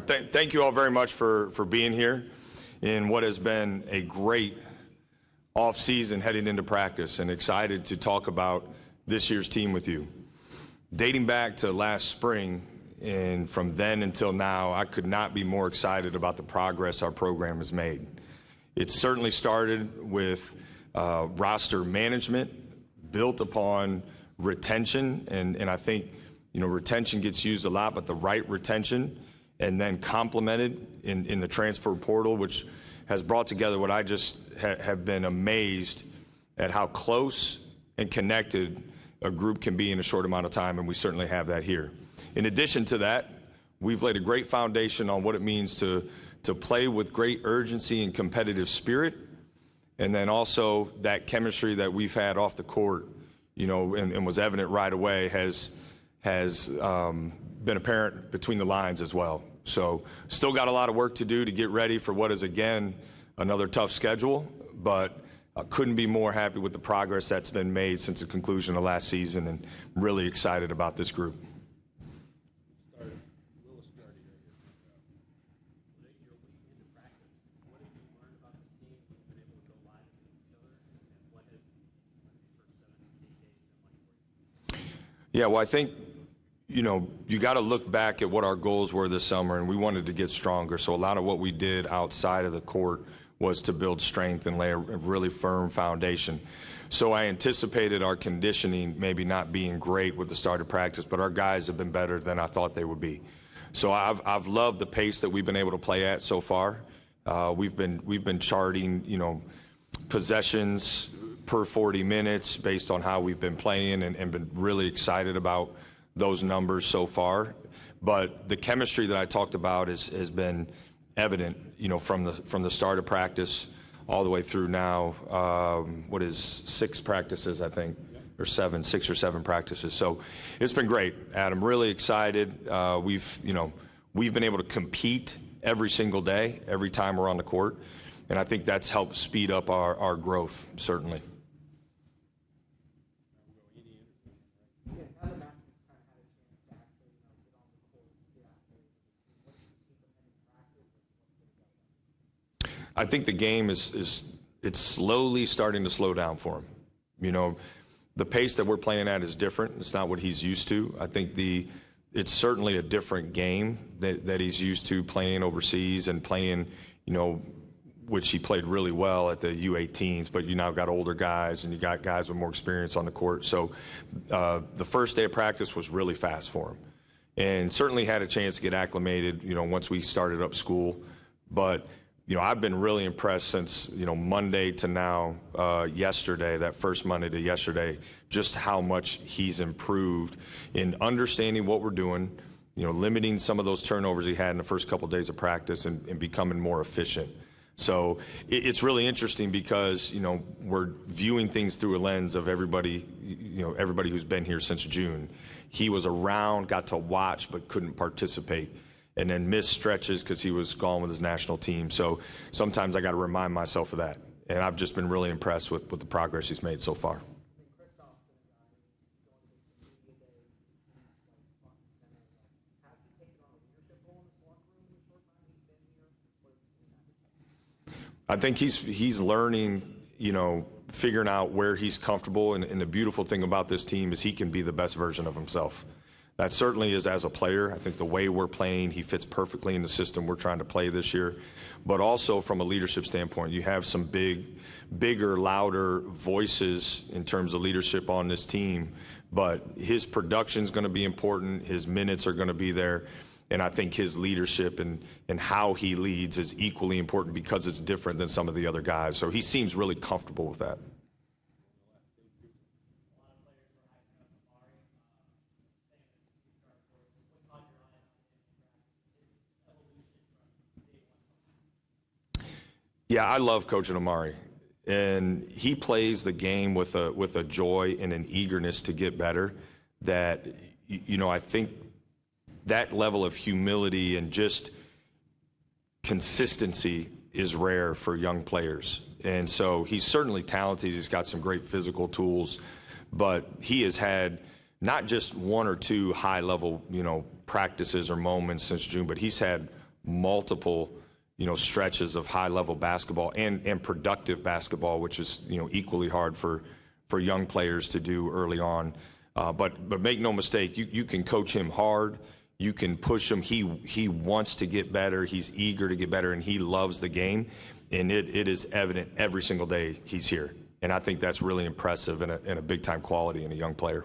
Thank you all very much for being here in what has been a great off-season heading into practice, and excited to talk about this year's team with you. Dating back to last spring and from then until now, I could not be more excited about the progress our program has made. It certainly started with roster management built upon retention, and I think retention gets used a lot, but the right retention, and then complemented in the transfer portal, which has brought together what I just have been amazed at how close and connected a group can be in a short amount of time, and we certainly have that here. In addition to that, we've laid a great foundation on what it means to play with great urgency and competitive spirit, and then also that chemistry that we've had off the court, and was evident right away has been apparent between the lines as well. So still got a lot of work to do to get ready for what is, again, another tough schedule, but I couldn't be more happy with the progress that's been made since the conclusion of last season, and really excited about this group. Yeah, well, I think, you got to look back at what our goals were this summer, and we wanted to get stronger. So a lot of what we did outside of the court was to build strength and lay a really firm foundation. So I anticipated our conditioning maybe not being great with the start of practice, but our guys have been better than I thought they would be. So I've loved the pace that we've been able to play at so far. We've been charting, possessions per 40 minutes based on how we've been playing, and been really excited about those numbers so far. But the chemistry that I talked about has been evident, from the start of practice all the way through now. What is 6 practices, I think, or 6 or 7 practices. So it's been great, Adam. Really excited. We've been able to compete every single day, every time we're on the court, and I think that's helped speed up our growth, certainly. I think the game it's slowly starting to slow down for him. The pace that we're playing at is different. It's not what he's used to. I think it's certainly a different game that he's used to playing overseas and playing, which he played really well at the U18s, but you now got older guys and you got guys with more experience on the court. So the first day of practice was really fast for him, and certainly had a chance to get acclimated, once we started up school. But I've been really impressed since, Monday to now, yesterday, that first Monday to yesterday, just how much he's improved in understanding what we're doing, limiting some of those turnovers he had in the first couple of days of practice, and becoming more efficient. So it's really interesting because, we're viewing things through a lens of everybody, everybody who's been here since June. He was around, got to watch, but couldn't participate, and then missed stretches because he was gone with his national team. So sometimes I got to remind myself of that. And I've just been really impressed with the progress he's made so far. I think he's learning, figuring out where he's comfortable. And the beautiful thing about this team is he can be the best version of himself. That certainly is as a player. I think the way we're playing, he fits perfectly in the system we're trying to play this year. But also from a leadership standpoint, you have some bigger, louder voices in terms of leadership on this team. But his production's going to be important. His minutes are going to be there. And I think his leadership and how he leads is equally important because it's different than some of the other guys. So he seems really comfortable with that. Yeah, I love coaching Amari, and he plays the game with a joy and an eagerness to get better that, I think that level of humility and just consistency is rare for young players. And so he's certainly talented. He's got some great physical tools, but he has had not just 1 or 2 high-level, practices or moments since June, but he's had multiple, stretches of high-level basketball and productive basketball, which is, equally hard for young players to do early on. But make no mistake, you can coach him hard. You can push him. He wants to get better. He's eager to get better, and he loves the game. And it is evident every single day he's here. And I think that's really impressive and a big-time quality in a young player.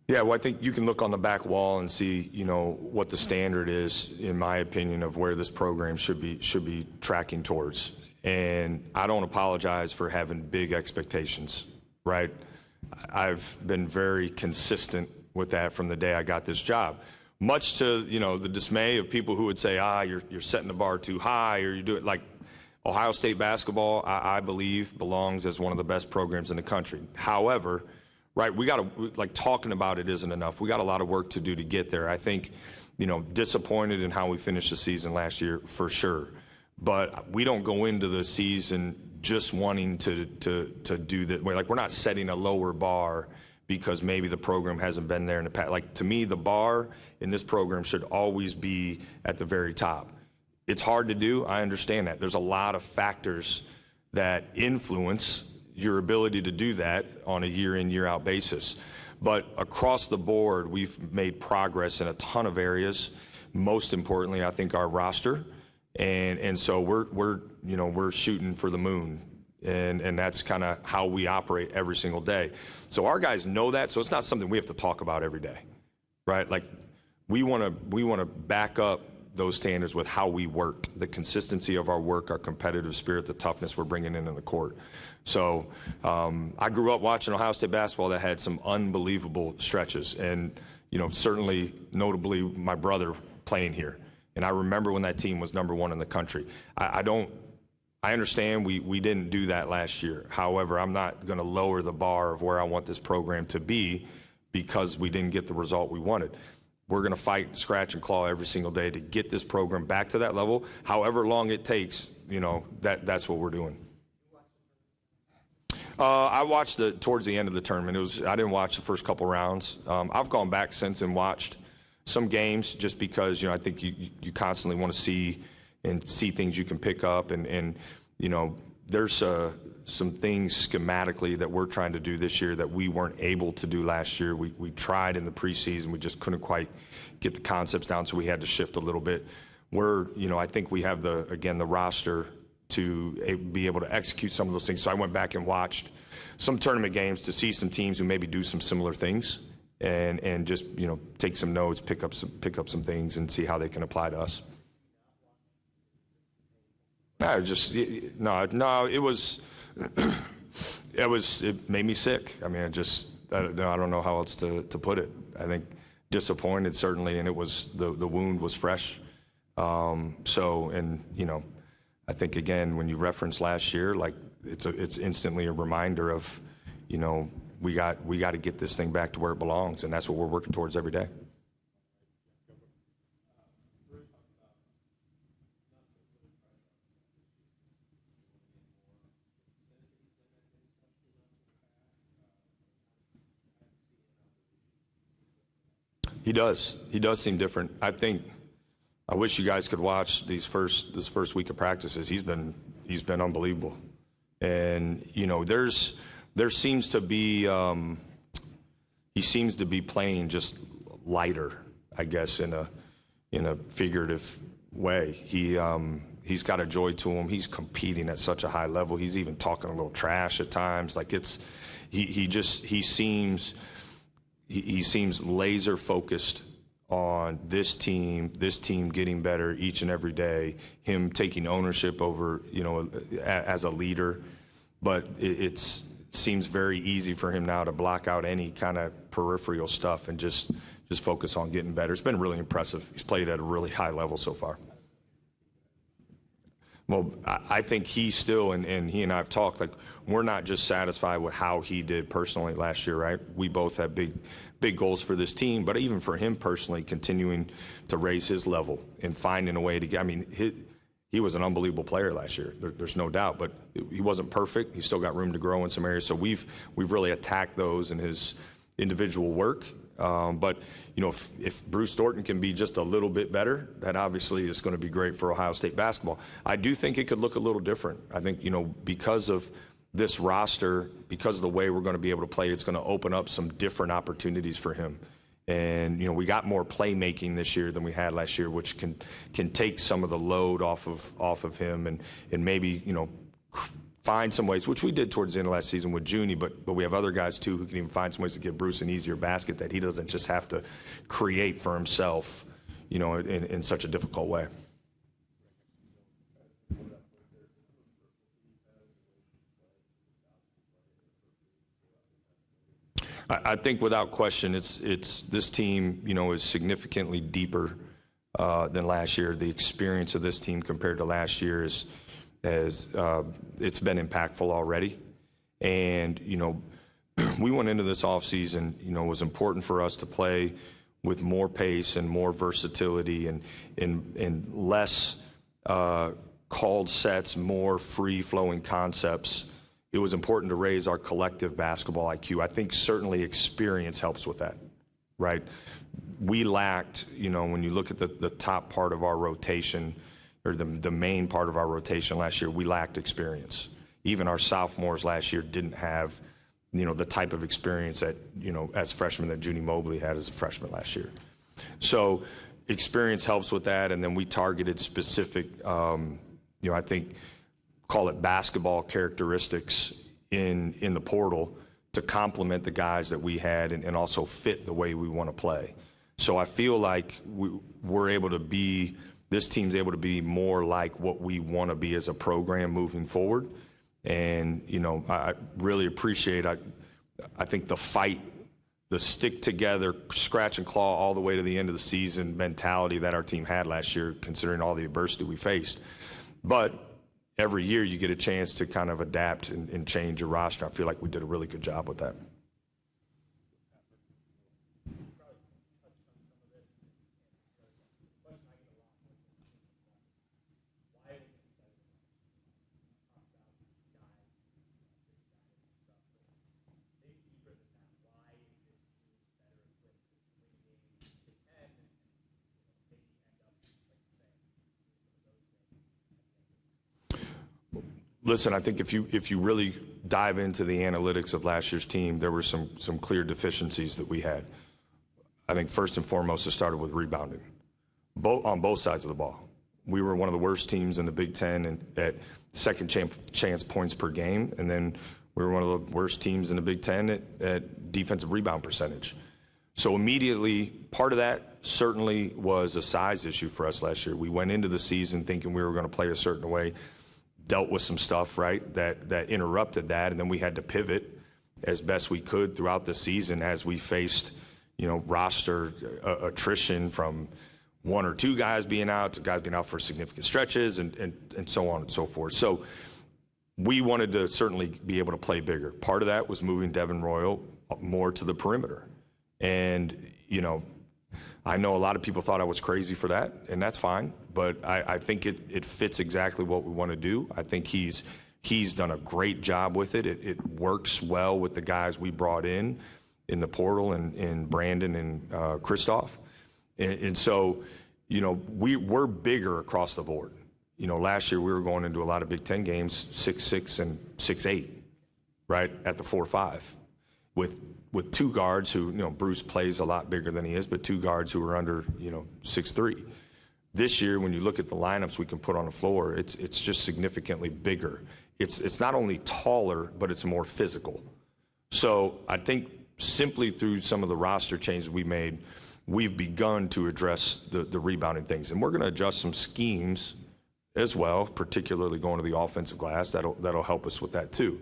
Yeah, well, I think you can look on the back wall and see, what the standard is, in my opinion, of where this program should be tracking towards. And I don't apologize for having big expectations, right? I've been very consistent with that from the day I got this job, much to, the dismay of people who would say, you're setting the bar too high, or you do it like Ohio State basketball, I believe belongs as one of the best programs in the country. However, right, talking about it isn't enough. We got a lot of work to do to get there. I think, disappointed in how we finished the season last year for sure. But we don't go into the season just wanting to do that. We're not setting a lower bar because maybe the program hasn't been there in the past. To me, the bar in this program should always be at the very top. It's hard to do. I understand that. There's a lot of factors that influence your ability to do that on a year-in, year-out basis. But across the board, we've made progress in a ton of areas. Most importantly, I think our roster. And so we're shooting for the moon. And that's kind of how we operate every single day. So our guys know that, so it's not something we have to talk about every day, right? We want to back up those standards with how we work, the consistency of our work, our competitive spirit, the toughness we're bringing in the court. So I grew up watching Ohio State basketball that had some unbelievable stretches, and certainly, notably, my brother playing here. And I remember when that team was #1 in the country. I understand we didn't do that last year. However, I'm not going to lower the bar of where I want this program to be because we didn't get the result we wanted. We're going to fight, scratch, and claw every single day to get this program back to that level. However long it takes, that's what we're doing. I watched towards the end of the tournament. I didn't watch the first couple rounds. I've gone back since and watched some games just because, I think you constantly want to see things you can pick up. And there's some things schematically that we're trying to do this year that we weren't able to do last year. We tried in the preseason. We just couldn't quite get the concepts down, so we had to shift a little bit. I think we have the roster to be able to execute some of those things. So I went back and watched some tournament games to see some teams who maybe do some similar things and just, take some notes, pick up some things and see how they can apply to us. It made me sick. I mean, I don't know how else to put it. I think disappointed certainly, and it was the wound was fresh. I think again, when you reference last year, it's instantly a reminder of, we got to get this thing back to where it belongs, and that's what we're working towards every day. He does. He does seem different. I wish you guys could watch this first week of practices. He's been unbelievable, and there seems to be he seems to be playing just lighter, I guess, in a figurative way. He's got a joy to him. He's competing at such a high level. He's even talking a little trash at times. He seems laser focused on this team getting better each and every day, him taking ownership over, as a leader. But it seems very easy for him now to block out any kind of peripheral stuff and just focus on getting better. It's been really impressive. He's played at a really high level so far. Well, I think he still, and he and I have talked, like, we're not just satisfied with how he did personally last year, right? We both have big goals for this team, but even for him personally, continuing to raise his level and finding a way to get, I mean, he was an unbelievable player last year. There's no doubt, but he wasn't perfect. He's still got room to grow in some areas. So we've really attacked those in his individual work. But, you know, if Bruce Thornton can be just a little bit better, that obviously is going to be great for Ohio State basketball. I do think it could look a little different. I think, you know, because of this roster, because of the way we're going to be able to play, it's going to open up some different opportunities for him. And, you know, we got more playmaking this year than we had last year, which can take some of the load off of him and maybe, you know, find some ways, which we did towards the end of last season with Junie, but we have other guys too who can even find some ways to give Bruce an easier basket that he doesn't just have to create for himself, you know, in such a difficult way. I think without question, it's this team, you know, is significantly deeper than last year. The experience of this team compared to last year is it's been impactful already. And, you know, we went into this offseason, you know, it was important for us to play with more pace and more versatility and less called sets, more free-flowing concepts. It was important to raise our collective basketball IQ. I think certainly experience helps with that, right? We lacked, you know, when you look at the top part of our rotation, or the main part of our rotation last year, we lacked experience. Even our sophomores last year didn't have, you know, the type of experience that, you know, as freshmen that Junie Mobley had as a freshman last year. So experience helps with that, and then we targeted specific, you know, I think, call it basketball characteristics in the portal to complement the guys that we had and also fit the way we want to play. So I feel like we're able to be, this team's able to be more like what we want to be as a program moving forward. And, you know, I really appreciate, I think the fight, the stick together, scratch and claw all the way to the end of the season mentality that our team had last year, considering all the adversity we faced. But every year you get a chance to kind of adapt and change your roster. I feel like we did a really good job with that. Listen, I think if you really dive into the analytics of last year's team, there were some clear deficiencies that we had. I think first and foremost, it started with rebounding, on both sides of the ball. We were one of the worst teams in the Big Ten at second chance points per game, and then we were one of the worst teams in the Big Ten at defensive rebound percentage. So immediately, part of that certainly was a size issue for us last year. We went into the season thinking we were going to play a certain way, dealt with some stuff, right, that interrupted that, and then we had to pivot as best we could throughout the season as we faced, you know, roster attrition from one or two guys being out to guys being out for significant stretches and so on and so forth. So we wanted to certainly be able to play bigger. Part of that was moving Devin Royal more to the perimeter. And, you know, I know a lot of people thought I was crazy for that, and that's fine. But I think it fits exactly what we want to do. I think he's done a great job with it. It works well with the guys we brought in the portal and Brandon and Kristoff. And so, you know, we're bigger across the board. You know, last year we were going into a lot of Big Ten games 6'6" and 6'8", right, at the 4-5, with two guards who, you know, Bruce plays a lot bigger than he is, but two guards who are under, you know, 6'3". This year, when you look at the lineups we can put on the floor, it's just significantly bigger. It's not only taller, but it's more physical. So I think simply through some of the roster changes we made, we've begun to address the rebounding things. And we're going to adjust some schemes as well, particularly going to the offensive glass. That'll help us with that too.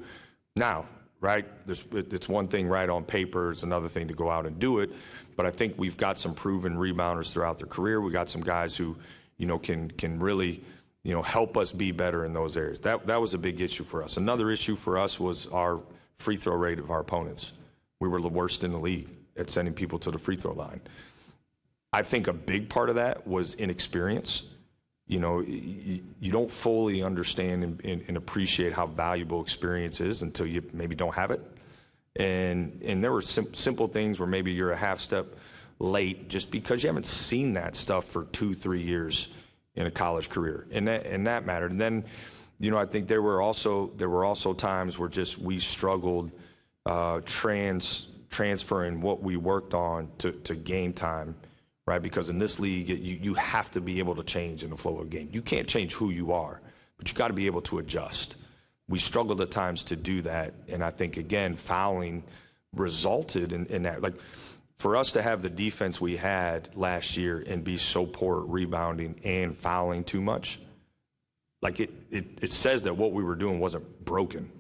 Now, right, it's one thing right on paper, it's another thing to go out and do it. But I think we've got some proven rebounders throughout their career. We got some guys who, you know, can really help us be better in those areas. That was a big issue for us. Another issue for us was our free throw rate of our opponents. We were the worst in the league at sending people to the free throw line. I think a big part of that was inexperience. You don't fully understand and appreciate how valuable experience is until you maybe don't have it. And there were simple things where maybe you're a half step late just because you haven't seen that stuff for 2-3 years in a college career, and that mattered. And then, I think there were also times where just we struggled transferring what we worked on to game time, right? Because in this league, you have to be able to change in the flow of a game. You can't change who you are, but you got to be able to adjust. We struggled at times to do that, and I think, again, fouling resulted in that. Like, for us to have the defense we had last year and be so poor at rebounding and fouling too much, like it says that what we were doing wasn't broken.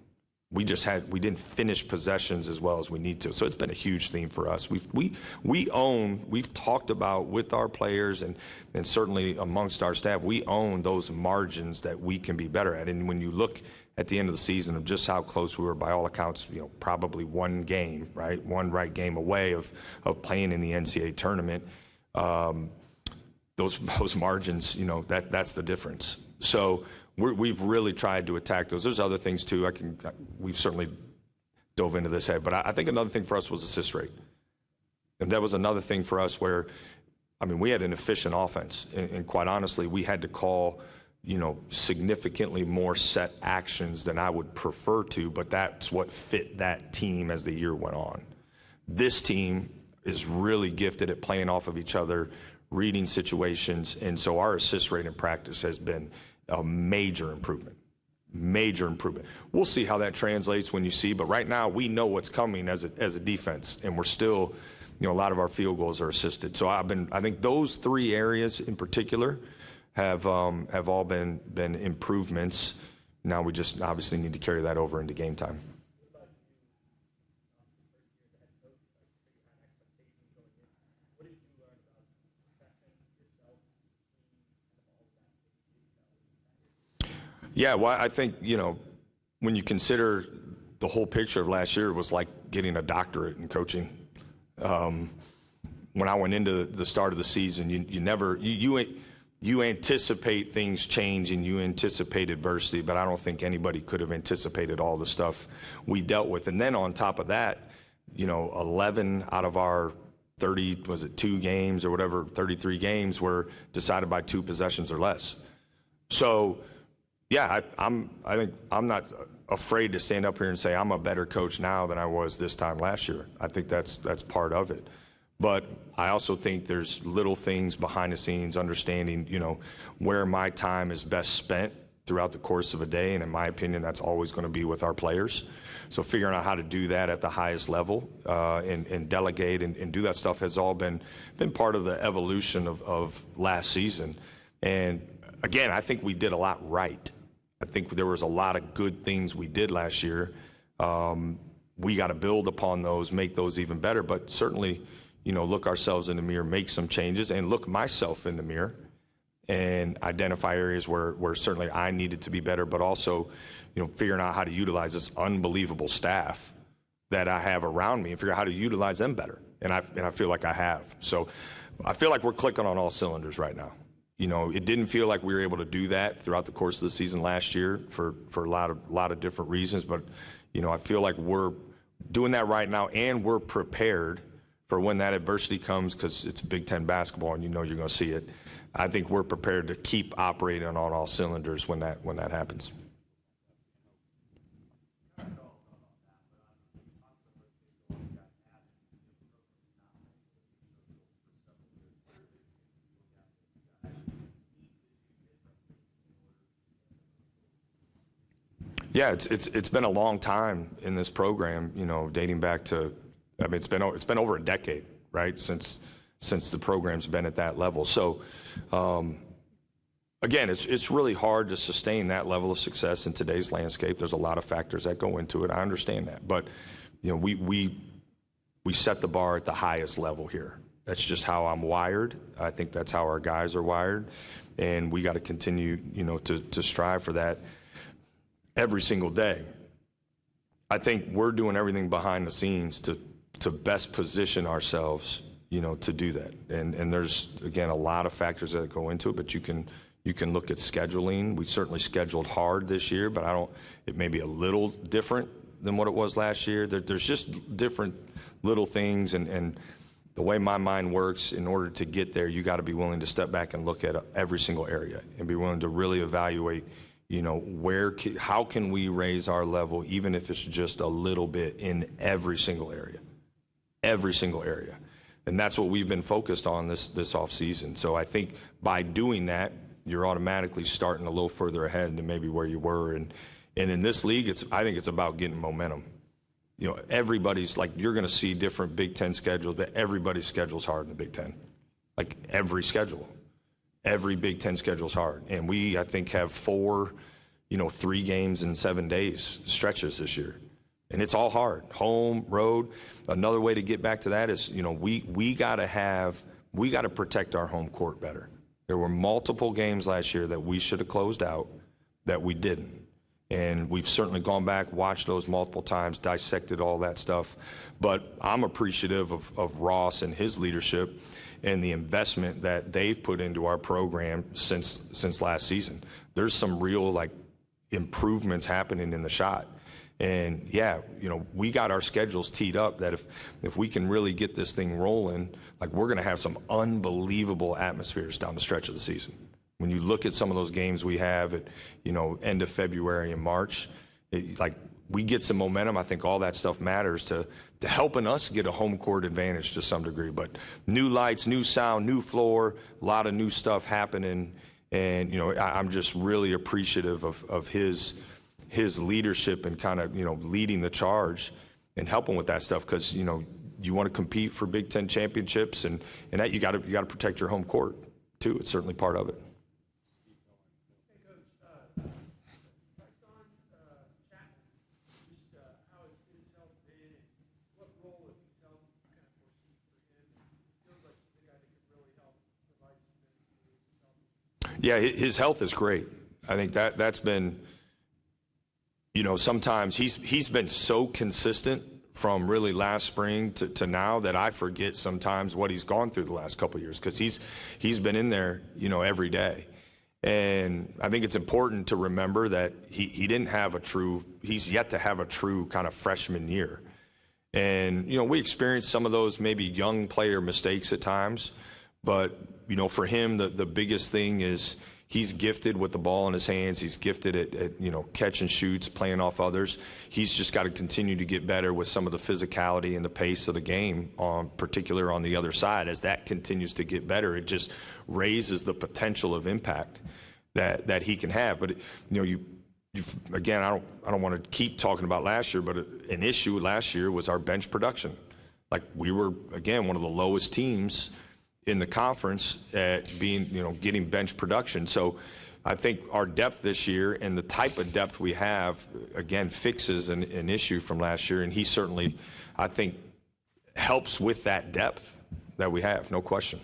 We didn't finish possessions as well as we need to. So it's been a huge theme for us. We've talked about with our players and certainly amongst our staff, we own those margins that we can be better at. And when you look at the end of the season of just how close we were, by all accounts, probably one game, right? One right game away of playing in the NCAA tournament. Those margins, that's the difference. So we've really tried to attack those. There's other things too. We've certainly dove into this head, but I think another thing for us was assist rate. And that was another thing for us where, we had an efficient offense, and quite honestly, we had to call significantly more set actions than I would prefer to, but that's what fit that team as the year went on. This team is really gifted at playing off of each other, reading situations, and so our assist rate in practice has been a major improvement. We'll see how that translates when you see, but right now we know what's coming as a defense, and we're still, a lot of our field goals are assisted. So I think those three areas in particular have all been improvements. Now we just obviously need to carry that over into game time. Yeah, well, I think, when you consider the whole picture of last year, it was like getting a doctorate in coaching. When I went into the start of the season, you anticipate things changing, you anticipate adversity, but I don't think anybody could have anticipated all the stuff we dealt with. And then on top of that, 11 out of our 32 games or whatever, 33 games were decided by 2 possessions or less. So, yeah, I think I'm not afraid to stand up here and say I'm a better coach now than I was this time last year. I think that's part of it. But I also think there's little things behind the scenes, understanding, where my time is best spent throughout the course of a day. And in my opinion, that's always going to be with our players. So figuring out how to do that at the highest level and delegate and do that stuff has all been part of the evolution of last season. And again, I think we did a lot right. I think there was a lot of good things we did last year. We got to build upon those, make those even better, but certainly, look ourselves in the mirror, make some changes, and look myself in the mirror and identify areas where certainly I needed to be better, but also, figuring out how to utilize this unbelievable staff that I have around me and figure out how to utilize them better. And I feel like I have. So I feel like we're clicking on all cylinders right now. It didn't feel like we were able to do that throughout the course of the season last year for a lot of different reasons. But, I feel like we're doing that right now, and we're prepared for when that adversity comes, because it's Big Ten basketball and you're going to see it. I think we're prepared to keep operating on all cylinders when that happens. Yeah, it's been a long time in this program, dating back to, it's been over a decade, right, since the program's been at that level. So, again, it's really hard to sustain that level of success in today's landscape. There's a lot of factors that go into it. I understand that, but we set the bar at the highest level here That's just how I'm wired. I think that's how our guys are wired. And we got to continue, to strive for that every single day. I think we're doing everything behind the scenes to best position ourselves, to do that. And there's, again, a lot of factors that go into it, but you can look at scheduling. We certainly scheduled hard this year, but it may be a little different than what it was last year. There's just different little things, and the way my mind works, in order to get there, you got to be willing to step back and look at every single area and be willing to really evaluate, how can we raise our level, even if it's just a little bit, in every single area. And that's what we've been focused on this off season. So I think by doing that, you're automatically starting a little further ahead than maybe where you were. And in this league, I think it's about getting momentum. Everybody's like, you're going to see different Big Ten schedules, but everybody's schedule's hard in the Big Ten. Like every Big Ten schedule's hard. And we, I think, have 4, 3 games in 7 days stretches this year. And it's all hard, home, road. Another way to get back to that is, we got to protect our home court better. There were multiple games last year that we should have closed out that we didn't. And we've certainly gone back, watched those multiple times, dissected all that stuff. But I'm appreciative of Ross and his leadership and the investment that they've put into our program since last season. There's some real, improvements happening in the shot. And, yeah, we got our schedules teed up that if we can really get this thing rolling, we're going to have some unbelievable atmospheres down the stretch of the season. When you look at some of those games we have at, end of February and March, we get some momentum. I think all that stuff matters to helping us get a home court advantage to some degree. But new lights, new sound, new floor, a lot of new stuff happening. And, I'm just really appreciative of his leadership and kind of, leading the charge and helping with that stuff, because, you want to compete for Big Ten championships, and that you got to protect your home court too. It's certainly part of it. Yeah, his health is great. I think that's been, sometimes he's been so consistent from really last spring to now that I forget sometimes what he's gone through the last couple of years, because he's been in there, every day. And I think it's important to remember that he's yet to have a true kind of freshman year. And, we experienced some of those maybe young player mistakes at times, but, for him, the biggest thing is he's gifted with the ball in his hands. He's gifted at catch and shoots, playing off others. He's just got to continue to get better with some of the physicality and the pace of the game, particular on the other side. As that continues to get better, it just raises the potential of impact that he can have. But, again, I don't want to keep talking about last year, but an issue last year was our bench production. We were, again, one of the lowest teams in the conference at being, getting bench production. So I think our depth this year and the type of depth we have, again, fixes an issue from last year. And he certainly, I think, helps with that depth that we have, no question.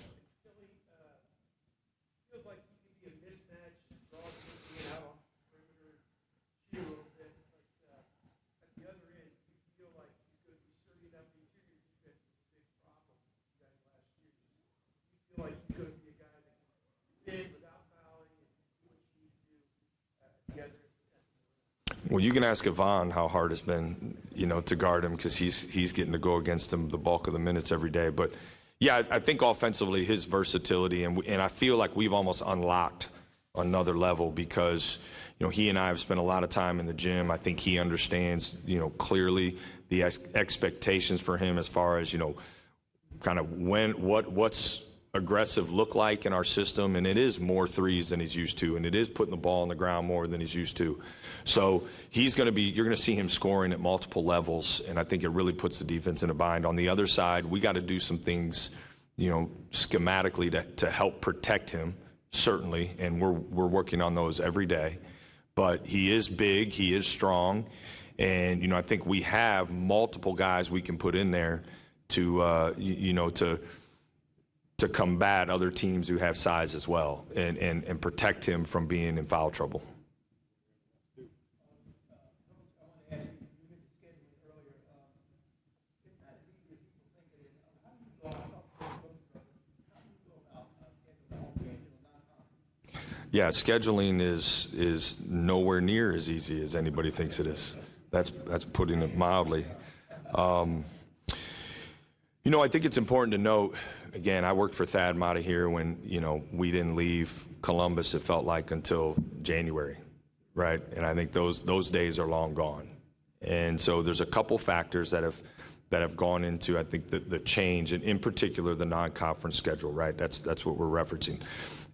Well, you can ask Yvonne how hard it's been, to guard him, because he's getting to go against him the bulk of the minutes every day. But, yeah, I think offensively his versatility, and I feel like we've almost unlocked another level because, he and I have spent a lot of time in the gym. I think he understands, clearly the expectations for him as far as, kind of what's aggressive look like in our system, and it is more threes than he's used to, and it is putting the ball on the ground more than he's used to. So you're going to see him scoring at multiple levels, and I think it really puts the defense in a bind. On the other side, we got to do some things, schematically to help protect him, certainly, and we're working on those every day. But he is big, he is strong, and, I think we have multiple guys we can put in there to to combat other teams who have size as well and protect him from being in foul trouble. Yeah, scheduling is nowhere near as easy as anybody thinks it is. That's putting it mildly. I think it's important to note, again, I worked for Thad Matta here when, we didn't leave Columbus, it felt like, until January, right? And I think those days are long gone. And so there's a couple factors that have gone into, I think, the change, and in particular, the non-conference schedule, right? That's what we're referencing.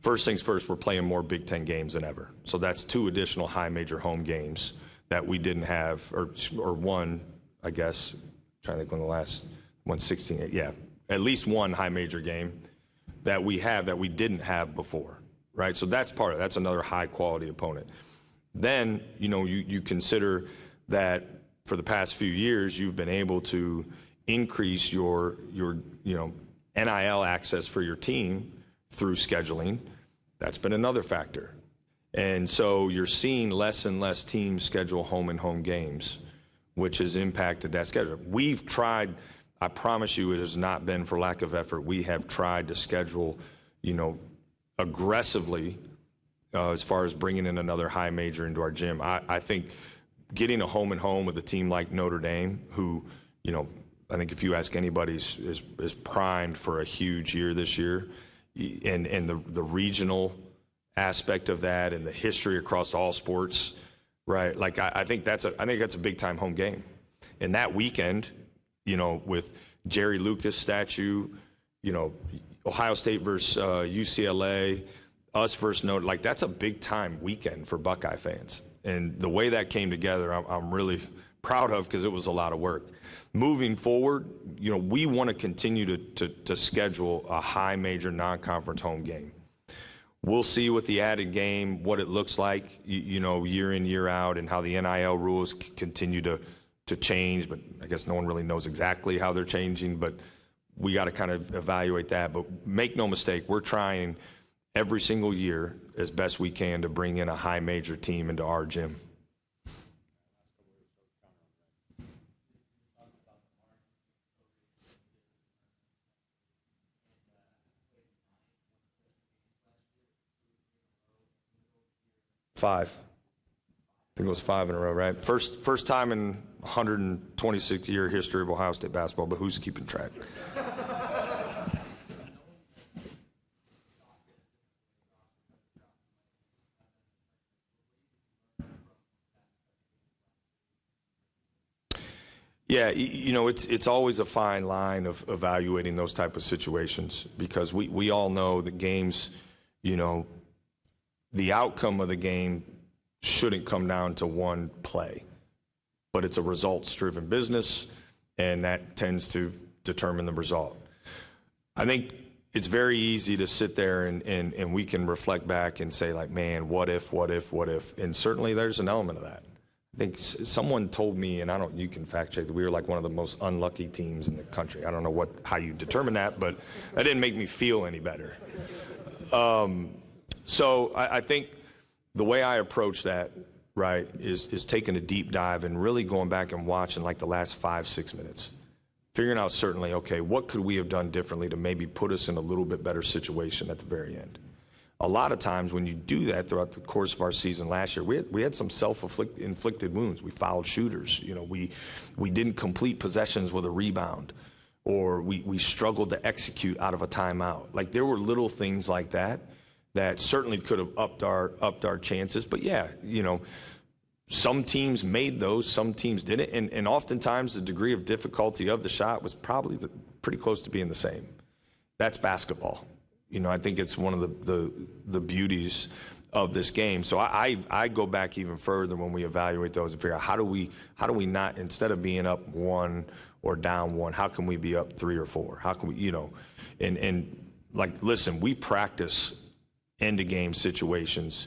First things first, we're playing more Big Ten games than ever. So that's 2 additional high major home games that we didn't have, or one, I guess, I'm trying to think when the last 116, yeah, at least one high major game that we have that we didn't have before, right? So that's part of it. That's another high quality opponent. Then, you consider that for the past few years, you've been able to increase your NIL access for your team through scheduling. That's been another factor. And so you're seeing less and less teams schedule home and home games, which has impacted that schedule. We've tried, I promise you, it has not been for lack of effort. We have tried to schedule, aggressively as far as bringing in another high major into our gym. I think getting a home and home with a team like Notre Dame, who, I think if you ask anybody, is primed for a huge year this year, and the regional aspect of that and the history across all sports, right? Like I think that's a big time home game. And that weekend, with Jerry Lucas statue, Ohio State versus UCLA, us versus Notre, like that's a big time weekend for Buckeye fans. And the way that came together, I'm really proud of, because it was a lot of work. Moving forward, we want to continue to schedule a high major non-conference home game. We'll see with the added game what it looks like, year in, year out, and how the NIL rules continue to change. But I guess no one really knows exactly how they're changing, but we got to kind of evaluate that. But make no mistake, we're trying every single year as best we can to bring in a high major team into our gym. Five. I think it was 5 in a row, right? First time in 126-year history of Ohio State basketball, but who's keeping track? Yeah, it's always a fine line of evaluating those type of situations, because we all know that games, the outcome of the game shouldn't come down to one play, but it's a results-driven business, and that tends to determine the result. I think it's very easy to sit there and we can reflect back and say, like, man, what if? And certainly there's an element of that. I think someone told me, and you can fact check, that we were like one of the most unlucky teams in the country. I don't know how you determine that, but that didn't make me feel any better. So I think the way I approach that, right, is taking a deep dive and really going back and watching like the last 5-6 minutes, figuring out certainly, okay, what could we have done differently to maybe put us in a little bit better situation at the very end. A lot of times when you do that throughout the course of our season last year, we had some self-inflicted wounds. We fouled shooters. We didn't complete possessions with a rebound, or we struggled to execute out of a timeout. Like, there were little things like that certainly could have upped our chances. But yeah, some teams made those, some teams didn't, and oftentimes the degree of difficulty of the shot was probably pretty close to being the same. That's basketball. I think it's one of the beauties of this game. So I go back even further when we evaluate those and figure out how do we not, instead of being up 1 or down 1, how can we be up 3 or 4? How can we, and like, listen, we practice end of game situations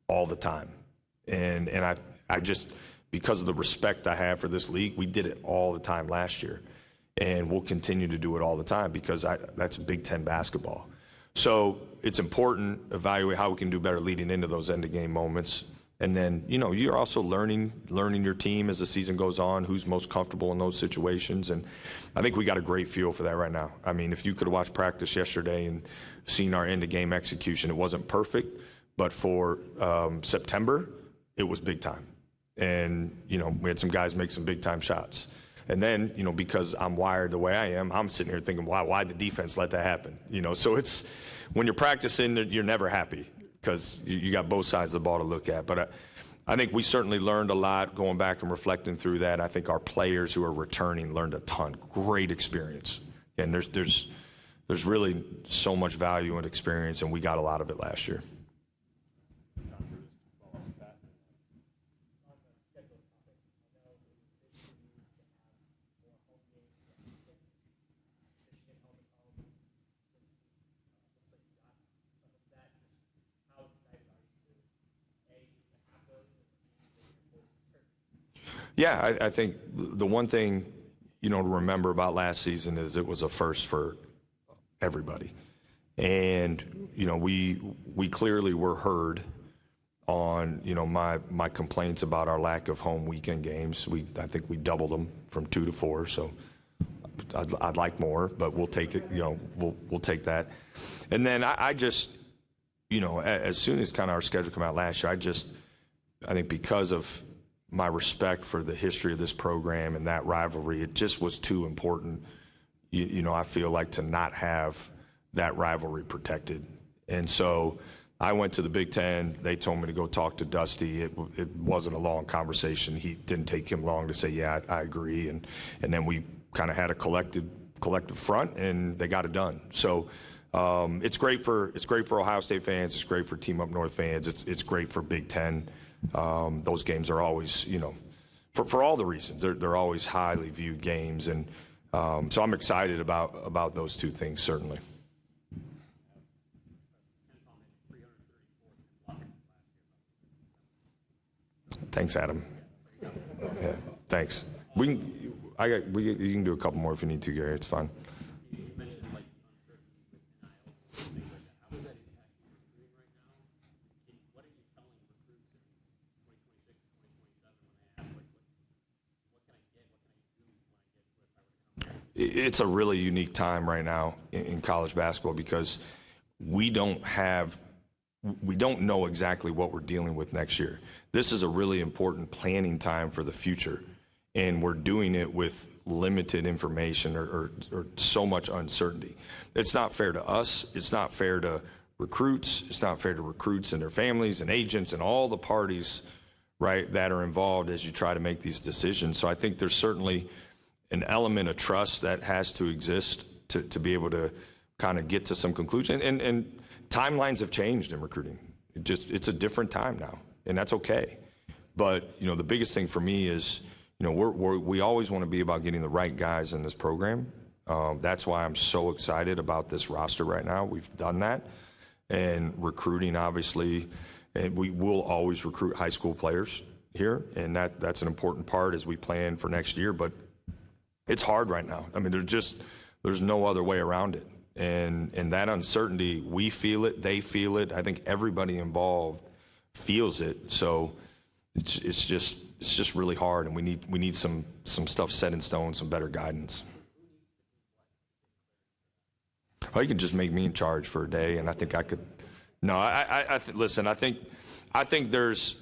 all the time. And I just, because of the respect I have for this league, we did it all the time last year. And we'll continue to do it all the time because that's Big Ten basketball. So it's important to evaluate how we can do better leading into those end-of-game moments. And then, you're also learning your team as the season goes on, who's most comfortable in those situations. And I think we got a great feel for that right now. I mean, if you could have watched practice yesterday and seen our end-of-game execution, it wasn't perfect, but for September, it was big time. And, we had some guys make some big-time shots. And then, because I'm wired the way I am, I'm sitting here thinking, why'd the defense let that happen? So it's when you're practicing, you're never happy because you got both sides of the ball to look at. But I think we certainly learned a lot going back and reflecting through that. I think our players who are returning learned a ton. Great experience. And there's really so much value and experience, and we got a lot of it last year. Yeah, I think the one thing, to remember about last season is it was a first for everybody. And, we clearly were heard on, my complaints about our lack of home weekend games. I think we doubled them from 2 to 4, so I'd like more, but we'll take it, we'll take that. And then I just, as soon as kind of our schedule came out last year, I think because of my respect for the history of this program and that rivalry, it just was too important, I feel like, to not have that rivalry protected. And so I went to the Big Ten. They told me to go talk to Dusty. It wasn't a long conversation. He didn't take him long to say, yeah, I agree. And then we kind of had a collective front, and they got it done. So it's great for Ohio State fans. It's great for Team Up North fans. It's great for Big Ten. Those games are always, for all the reasons, they're always highly viewed games. And so I'm excited about those two things, certainly. Thanks, Adam. Yeah, thanks. You can do a couple more if you need to, Gary. It's fine. It's a really unique time right now in college basketball because we don't know exactly what we're dealing with next year. This is a really important planning time for the future, and we're doing it with limited information or so much uncertainty. It's not fair to us. It's not fair to recruits. It's not fair to recruits and their families and agents and all the parties, right, that are involved as you try to make these decisions. So I think there's certainly an element of trust that has to exist to be able to kind of get to some conclusion. And timelines have changed in recruiting. It's a different time now, and that's okay. But, the biggest thing for me is, we always want to be about getting the right guys in this program. That's why I'm so excited about this roster right now. We've done that. And recruiting, obviously, and we will always recruit high school players here, and that's an important part as we plan for next year. But it's hard right now. I mean, there's no other way around it. And that uncertainty, we feel it, they feel it. I think everybody involved feels it. So it's just really hard, and we need some stuff set in stone, some better guidance. Oh, you can just make me in charge for a day, and I think I could. No, listen. I think there's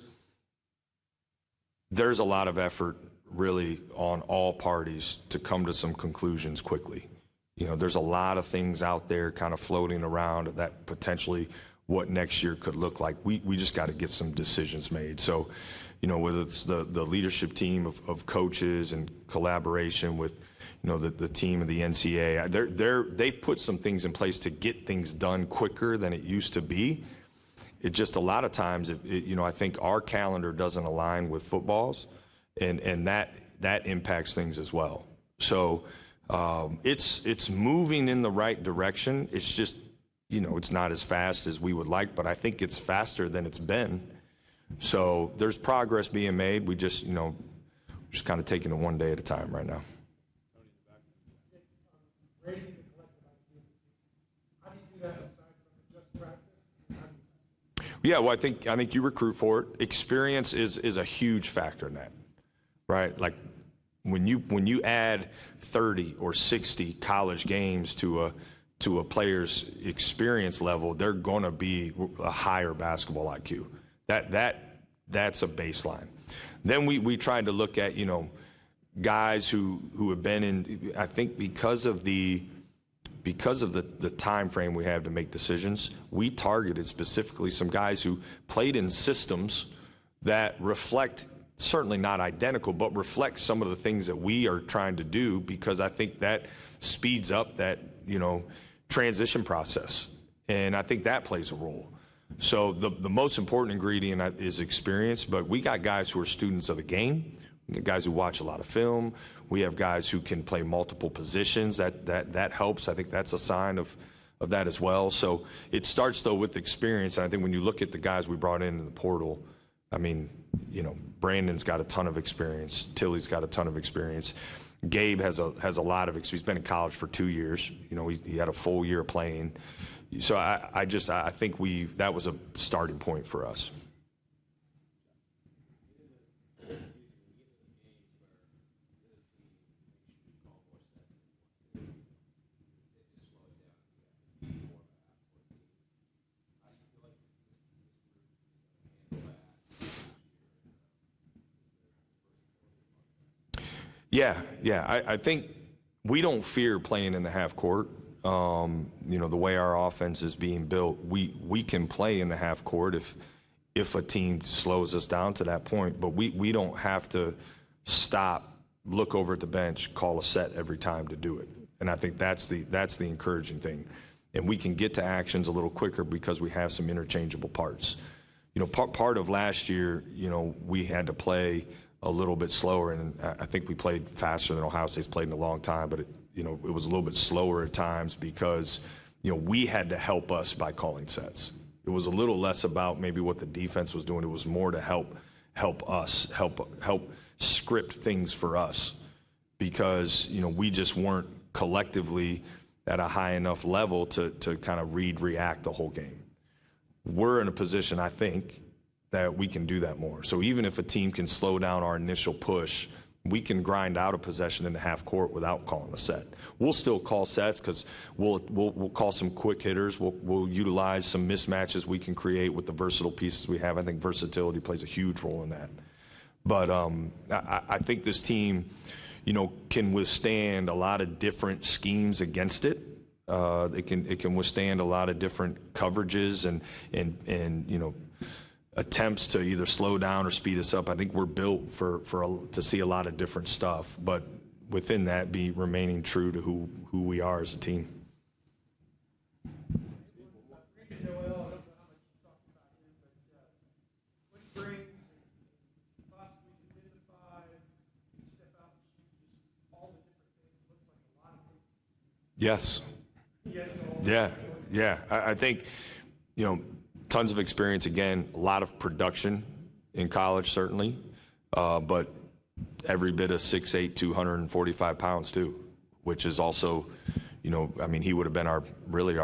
a lot of effort really on all parties to come to some conclusions quickly. There's a lot of things out there kind of floating around that potentially what next year could look like. We just got to get some decisions made. So, whether it's the leadership team of coaches and collaboration with, the team of the NCAA, they put some things in place to get things done quicker than it used to be. It just a lot of times, I think our calendar doesn't align with football's. And that impacts things as well. So it's moving in the right direction. It's just, it's not as fast as we would like, but I think it's faster than it's been. So there's progress being made. We just, just kind of taking it one day at a time right now. Yeah, well, I think you recruit for it. Experience is a huge factor in that, right? Like when you add 30 or 60 college games to a player's experience level, they're going to be a higher basketball IQ. That's a baseline. Then we tried to look at, guys who have been in, I think because of the time frame we have to make decisions, we targeted specifically some guys who played in systems that reflect, certainly not identical, but reflect some of the things that we are trying to do, because I think that speeds up that, transition process. And I think that plays a role. So the most important ingredient is experience, but we got guys who are students of the game. We got guys who watch a lot of film. We have guys who can play multiple positions. That helps. I think that's a sign of that as well. So it starts, though, with experience. And I think when you look at the guys we brought in the portal, I mean, Brandon's got a ton of experience. Tilly's got a ton of experience. Gabe has a lot of experience. He's been in college for 2 years. He had a full year playing. So I think that was a starting point for us. Yeah. I think we don't fear playing in the half court. The way our offense is being built, we can play in the half court if a team slows us down to that point. But we don't have to stop, look over at the bench, call a set every time to do it. And I think that's the encouraging thing. And we can get to actions a little quicker because we have some interchangeable parts. Part of last year, we had to play a little bit slower, and I think we played faster than Ohio State's played in a long time, but it was a little bit slower at times because, we had to help us by calling sets. It was a little less about maybe what the defense was doing. It was more to help us, help script things for us, because, we just weren't collectively at a high enough level to kind of react the whole game. We're in a position, I think, that we can do that more. So even if a team can slow down our initial push, we can grind out a possession in the half court without calling a set. We'll still call sets because we'll call some quick hitters. We'll utilize some mismatches we can create with the versatile pieces we have. I think versatility plays a huge role in that. But I think this team, can withstand a lot of different schemes against it. It can withstand a lot of different coverages and attempts to either slow down or speed us up. I think we're built to see a lot of different stuff, but within that, be remaining true to who we are as a team. Yes. Yeah. I think, tons of experience, again, a lot of production in college, certainly, but every bit of 6'8", 245 pounds, too, which is also, he would have been our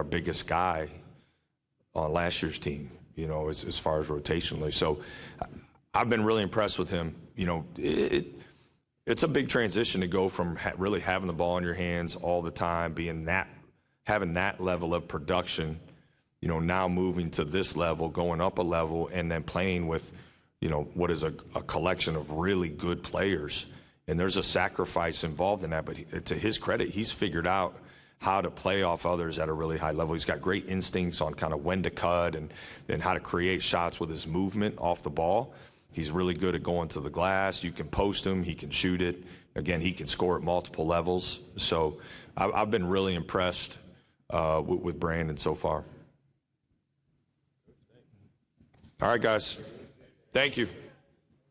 biggest guy on last year's team, as far as rotationally. So I've been really impressed with him. It's a big transition to go from really having the ball in your hands all the time, having that level of production, now moving to this level, going up a level, and then playing with, what is a collection of really good players. And there's a sacrifice involved in that. But to his credit, he's figured out how to play off others at a really high level. He's got great instincts on kind of when to cut and how to create shots with his movement off the ball. He's really good at going to the glass. You can post him. He can shoot it. Again, he can score at multiple levels. So I've been really impressed with Brandon so far. All right, guys. Thank you.